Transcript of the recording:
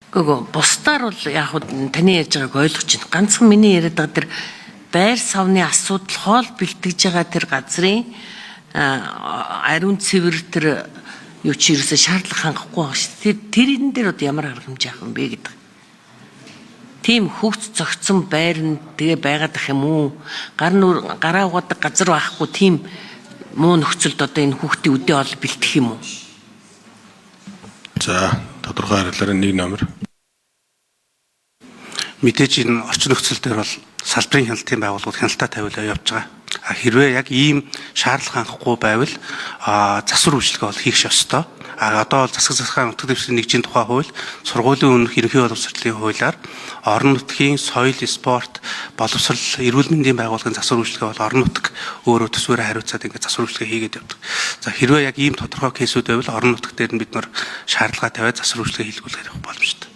Гүг бусдаар бол яг таны ярьж байгааг ойлгож байна. Ганцхан миний яриад байгаа тэр байр савны асуудал хоол бэлтгэж байгаа тэр газрын ариун цэвэр тэр юу ч ерөөсө шаардлага хангахгүй байгаа шүү дээ. Тэрэн дээр одоо ямар арга хэмжээ авах юм бэ гэдэг. Тийм хөвц зөгцсөн байр нь тэгээ байгаад ах юм уу? Гараа угаадаг газар байхгүй тийм муу нөхцөлд одоо энэ хүүхдийн үдээ ол бэлтэх юм уу? За, тодорхой хариулаар нэг номер. Мэдээж энэ орчин нөхцөл дээр бол салбарын хяналтын байгууллагууд хяналтаа тавиулаа явж байгаа. Хэрвээ яг ийм шаардлага хангахгүй байвал засвар үйлчилгээ бол хийх ёстой. Одоо бол засаг захиргааны нутаг дэвсгэрийн нэгжийн тухай хууль, сургуулийн өмнөх ерөнхий боловсролын хуулиар орон нутгийн соёл, спорт, боловсрол, эрүүл мэндийн байгууллагын засвар үйлчилгээ бол орон нутаг өөрөө төсвөрөөр хариуцаад ингээд засвар үйлчилгээ хийгээд явдаг. За хэрвээ яг ийм тодорхой кейсүүд байвал орон нутаг дээр нь бид нар шаардлага тавиад засвар үйлчилгээ хийлгүүлэх боломжтой.